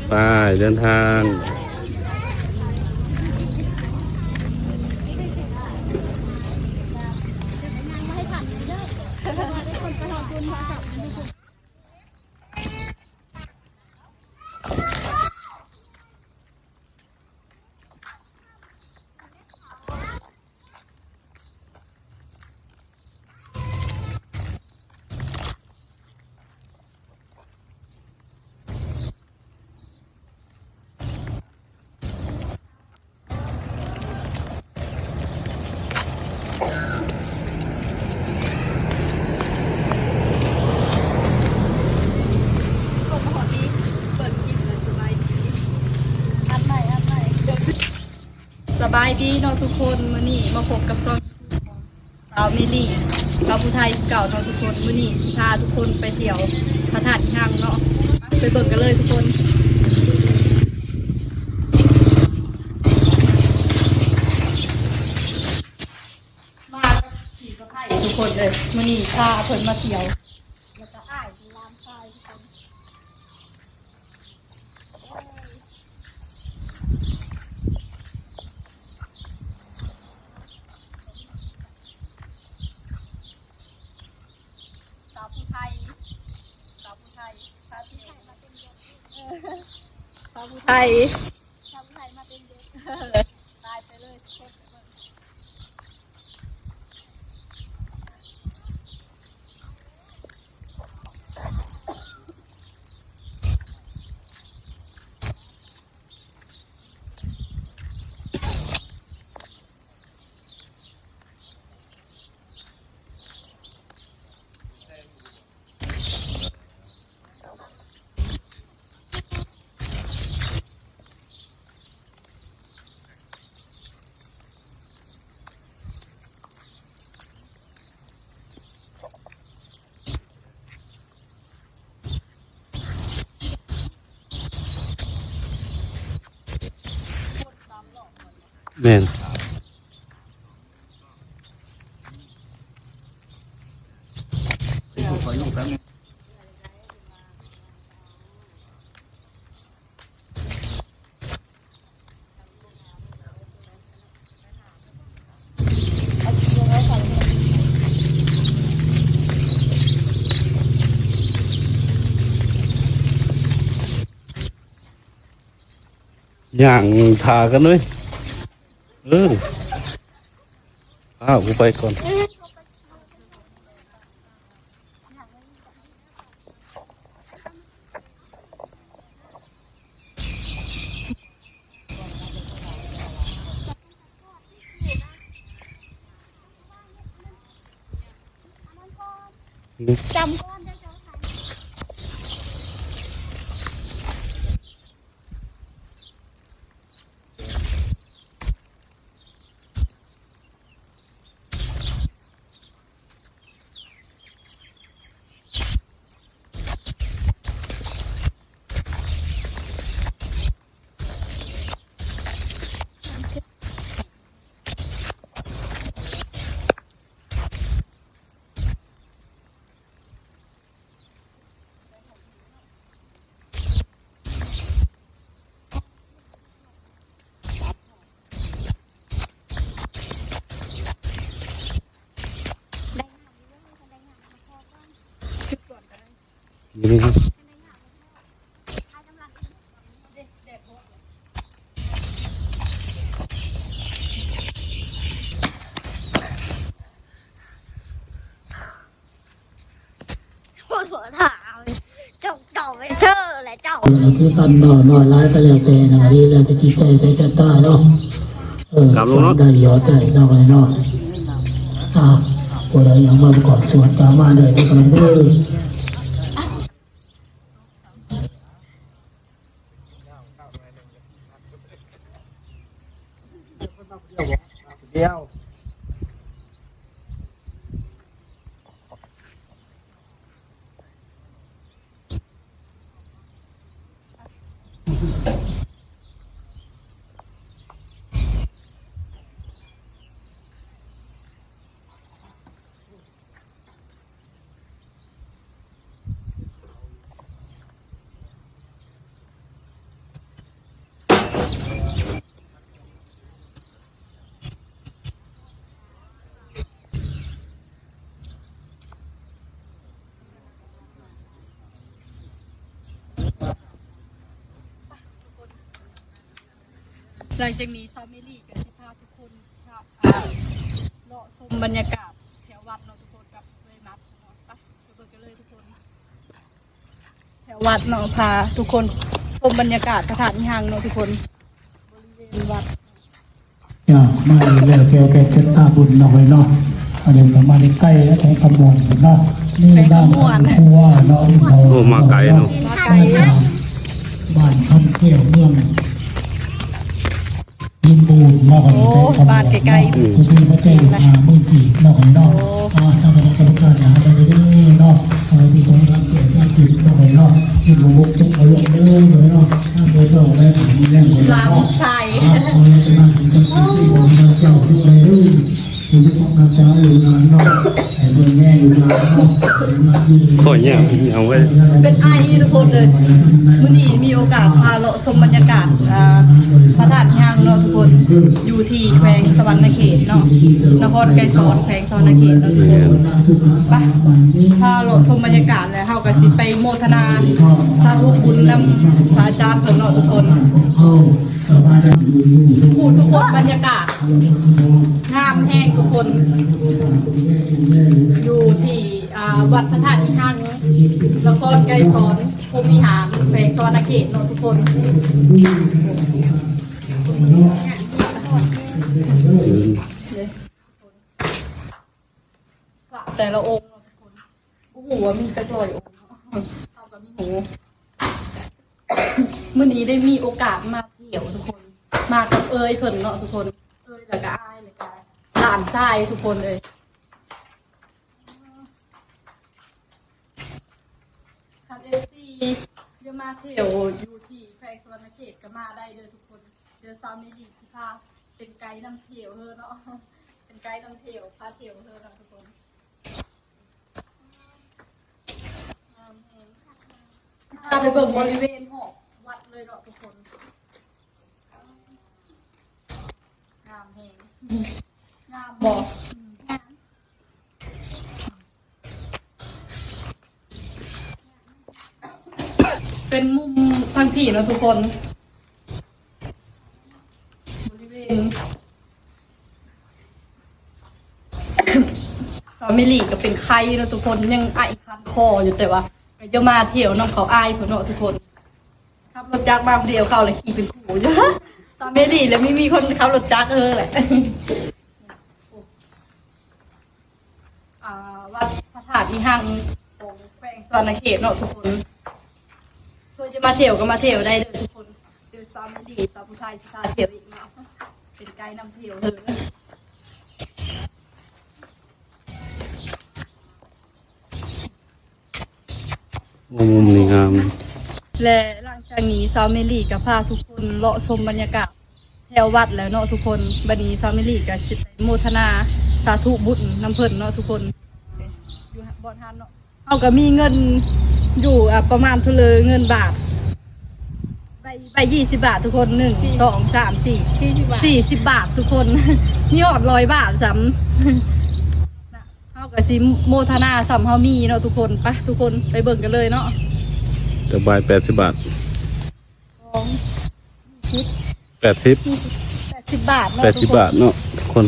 ไปเดินทางสบายดีเนาะทุกคนมื้อนี้มาพบกับซองสาวมิลี่สาวผู้ไทยเก่าเนาะทุกคนมื้อนี้สิพาทุกคนไปเที่ยวพระธาตุที่ห้างเนาะไปเบิ่งกันเลยทุกคนมากับขี่รถไถทุกคนเลยมื้อนี้พาเพิ่นมาเที่ยวแล้วก็อ้ายลามทรายทุกคนสาวผู้ไทยสาวผู้ไทยพาเที่ยวมาเป็นเด็กสาวผู้ไทยสาวผู้ไทยมาเป็นเด็กตายไปเลยทุกคนแม่นอย่างทากันเลยกูไปก่อนจำนี่ปวดหัวถามเจ้าไปเธอแหละเจ้าคือกันนอนร้ายก็แล้วแต่นะที่เราจะจิตใจใช้จัตตาเนาะได้ยอดได้นอกนอกพวกเรายังมาประกอบสวดตามมาเลยทุกคนด้วยเดียว เ หลังจากนี้ซาเมลี่กับสิพาทุกคนเลาะชมบรรยากาศแถววัดเนาะทุกคนกับเลยมัดเนาะไปเบิ่งกันเลยทุกคนแถววัดเนาะพาทุกคนชมบรรยากาศสถานที่ห้างเนาะทุกคนบริเวณวัด มาแล้วแกจะตาบุญหน่อยเนาะเดี๋ยวเรามาใกล้แล้วใช้คำมวลเนาะนี่บ้านครัวเนาะ โอ้มาไกลเนาะ มาไกล บ้านคำเที่ยวเมืองยินบูนเนาะ โอ้บ้านไกลๆ คุณพี่มาแจ้งมือผีเนาะเนาะถ้าเป็นกรรมการหาไปเรื่อยๆเนาะที่ผมรับเกี่ยวกับจิตเนาะเนาะที่ผมบุกทุกอารมณ์เลยเนาะถ้าโดยตรงได้ถึงแรงเลย ร้าน เนาะ ชาย คนจะมาถึงจะที่ผมมาเจ้าที่ไปเรื่อยอยู่ที่ของเราเจ้าอยู่นานเนาะไอ้เบอร์แม่อยู่นานเนาะ ข้อเนี่ยเอาไว้ เป็นไอทุกคนเลยมื้อนี้มีโอกาสพาเลาะชมบรรยากาศพระธาตุห้างเนาะทุกคนอยู่ที่แขวงสวรรณเขตเนาะนครไกรสอนแขวงสวรรณเขตเนาะทุกคนไปพาเลาะชมบรรยากาศแล้วเฮาก็สิไปโมทนาสาธุบุญนำพระอาจารย์เพิ่นเนาะทุกคนพูดทุกคนบรรยากาศงามแห้งทุกคนอยู่ที่วัดพระธาตุที่ห้างนครไกรสอนพรหมวิหารแขวงสวรรณเขตเนาะทุกคนแต่ละองค์เนาะทุกคนโอ้โหว่ามีจักรอยองค์เท่ากับมีหูมื้อนี้ได้มีโอกาสมาเที่ยวทุกคนมากับเอ้ยเพิ่นเนาะทุกคนเอ้ยแล้วก็อ้ายแล้วก็หลานชายทุกคนเลยคันFCเดี๋ยวมาเที่ยวอยู่ที่แขวงสวรรณเขตก็มาได้เลยทุกคนเดี๋ยวซามิลีสิพาเป็นไกด์นำเที่ยวเฮอเนาะเป็นไกด์นำเที่ยวพาเที่ยวเฮอเนาะทุกคนพาไปเบิ่งบริเวณหอกวัดเลยเนาะทุกคนงามแฮงงามบ่เป็นมุมทางผีเนาะทุกคนบริเวณสามิลีก็เป็นไข่เนาะทุกคนยังไอคันคออยู่แต่ว่าจะมาเที่ยวน้องเขาอายเพื่อนเนาะทุกคนขับรถจักรมาเดียวเขาเลยขี่เป็นขู่อยู่สามิลีแล้วไม่มีคนขับรถจักรแหละวัดพระธาตุที่ห้างของแขวงสวรรณเขตเนาะทุกคนเพื่อจะมาเที่ยวก็มาเที่ยวได้เลยทุกคนเดี๋ยวซามิลีสาวผู้ชายสาเที่ยวอีกเนาะเป็นไกด์นำเที่ยวเลยมุมนี้งาม และหลังจากนี้ซาวเมลี่กับพาทุกคนเลาะชมบรรยากาศแถววัดแล้วเนาะทุกคนบัดนี้ซาวเมลี่กับโมทนาสาธุบุญน้ำเพิ่นเนาะทุกคนอยู่บอนทันเนาะเอาก็มีเงินอยู่ประมาณเท่าเลยเงินบาทใบ20 บาททุกคน1 2 3 4 40 บาททุกคนมีหอด100 บาทซ้ำเอาก็สิโมทนาซ้ำเฮามีเนาะทุกคนไปทุกคนไปเบิ่งกันเลยเนาะแต่ใบ80 บาท 80 80 บาทเนาะทุก 80 คน บาทเนาะทุกคน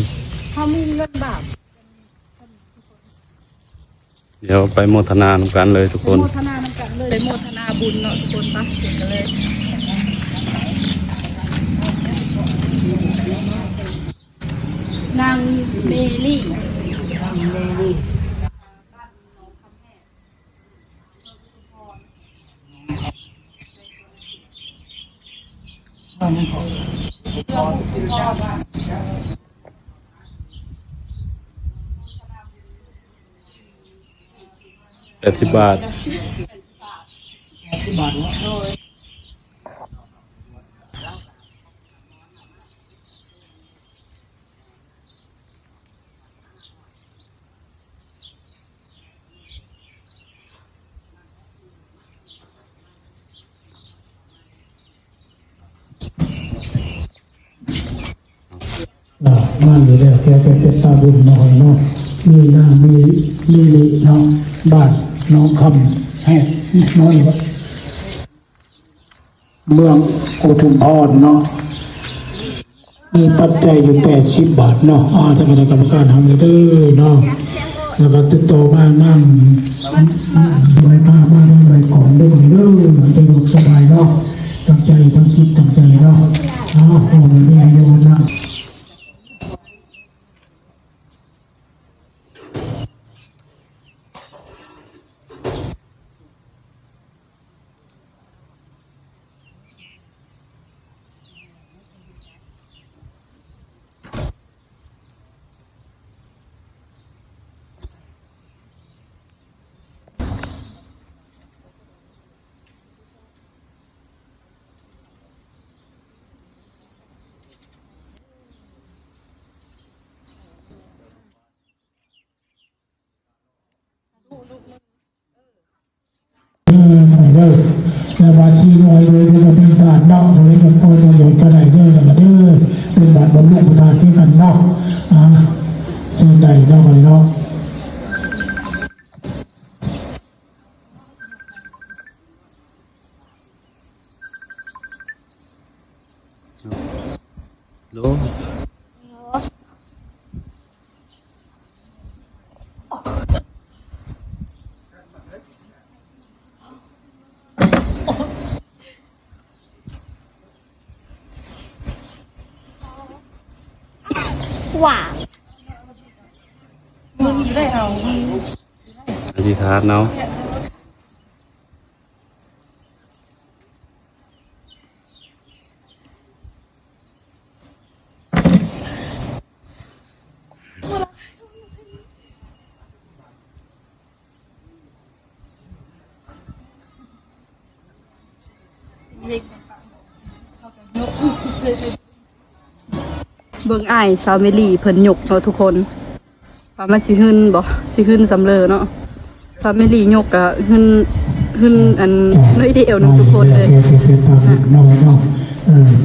เขามีเงินบาท เดี๋ยวไปโมทนานำกันเลยทุกคน โมทนานำกันเลยไปโมทนาบุญเนาะทุกคนไปเห็นกันเลยนางเมลี่ 80 บาท มาอยู่แล้วแกเป็นตาบุญหน่อยเนาะมีหน้ามีลิเนาะบ้านน้องคำแห่น้อยวะเมืองอุทุมพรเนาะ มีปัจจัยอยู่80 บาทเนาะถ้าคณะกรรมการทำเลยเด้อเนาะแล้วก็ติดต่อมานั่งบริการมาได้บริของได้หมดเด้อหน่อยจะสบายเนาะตั้งใจตั้งจิตตั้งใจเนาะขอเรียนรู้นะเด้อแล้วบาชีน้อยเลยก็เป็นบาทเนาะเลยก็คนเราอยู่ก็ได้เด้อแล้วก็เด้อเป็นบาทบรรลุพุทธาที่กันเนาะเช่นใดเนาะเลยเนาะโล ว้าว มึงได้เอา อธิษฐานเนาะ เบิ่งอ้ายสาวเมลี่เพิ่นยกเนาะทุกคนว่ามันสิขึ้นบ่สิขึ้นสำเร็จเนาะสาวเมลี่ยกก็ขึ้นอันน้อยเดียวเนาะทุกคนเลย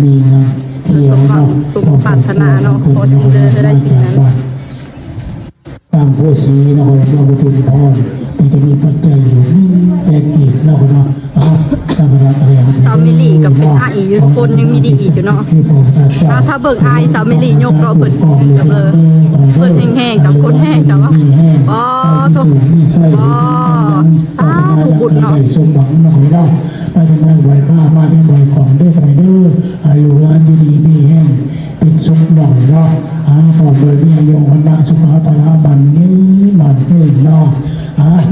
มีนะเที่ยวเนาะ สุขปรารถนาเนาะขอสิ่งใดจะได้สิ่งนั้น ตามผู้ชี้เราเราไปถึงพรมันจะมีปัจจัยอยู่แสนอีกเราเนาะตามระดับอะไร สาวเมลี่กับเป็นอ้ายอยู่ทุกคนยังมีดีอีกอยู่เนาะถ้าเบิ่งอ้ายสาวเมลี่ยกเราเพิ่นสิขึ้นสำเร็จเพิ่นแห้งๆกับคนแห้งจังว่าอ๋อทุกอ๋อสาธุบุญเนาะ สมหวังหน่อยเราไปทำงานไหวข้ามาได้บ่อยของได้ไปเด้ออายุวันดีมีแห้งเป็นสุขหน่อยเนาะขอโดยมีโยมนาสุขภาพละบันนี้บันขึ้นเนาะ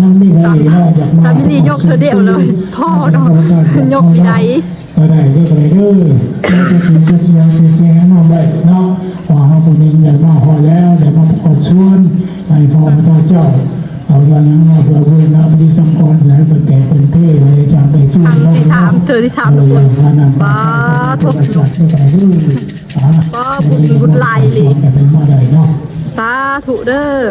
นั่งไม่ไหวเนาะอยากมา สามียกเธอเดียวเลยพ่อเนาะยกใหญ่ ก็ได้เด้อไปเด้อเราจะถึงจะเสียงมาไปเนาะว่าเขาคนนี้ได้มาพอแล้วได้มาประกอบส่วนให้พ่อพระเจ้าเอาอย่างนั้นมาเพื่อเวลาปฏิสังขรณ์แล้วเป็นแต่เป็นเพ่เลยจากไปจุ่ม ครั้งที่สามเธอที่สามทุกคนป้าทุกป้าบุญลายเลยสาธุเด้อ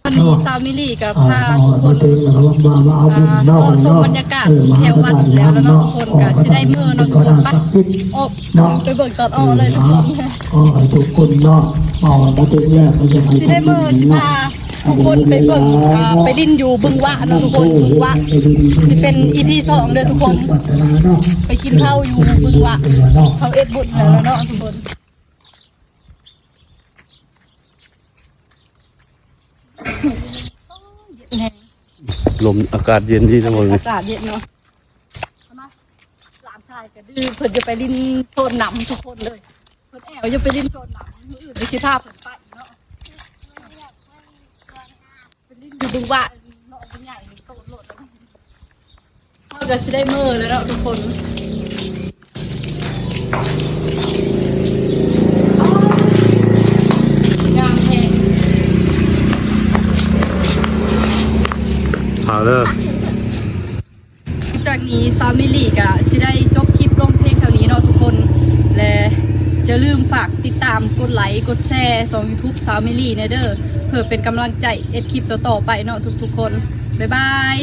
วันนี้ซามิลี่กับพาทุกคนชมบรรยากาศแถววัดแล้วเนาะทุกคนกับสิได้เมื่อเนาะทุกคนไปไปเบิกตอนออกเลยทุกคนทุกคนเนาะมาถึงแล้วมันจะไป สิได้เมื่อสิพาทุกคนไปเบิ่งไปลิ้นอยู่บึงวะเนาะทุกคนบึงวะสิเป็น EP 2เด้อทุกคนไปกินข้าวอยู่บึงวะเขาเอ็ดบุญแล้วเนาะทุกคนลมอากาศเย็นที่ทั้งหมดเลย อากาศเย็นเนาะหลานชายก็ดื้อเพิ่นจะไปลิ้นโซนหนำทุกคนเลยเพิ่นแอบจะไปลิ้นโซนหนำมื้ออื่นไปสิพาเพิ่นไปเนาะไปลิ้นอยู่บึงวะเนาะใหญ่โตโลดเฮาก็สิได้มื้อแล้วเนาะทุกคนงามแท้ เอาเด้อ จากนี้ซามิลี่ก็สิได้จบคลิปลงเพลงเท่านี้เนาะทุกคนและอย่าลืมฝากติดตามกดไลค์กดแชร์ช่อง YouTube ซามิลี่เด้อเพื่อเป็นกำลังใจเอ็ดคลิปต่อๆไปเนาะทุกๆคนบ๊ายบาย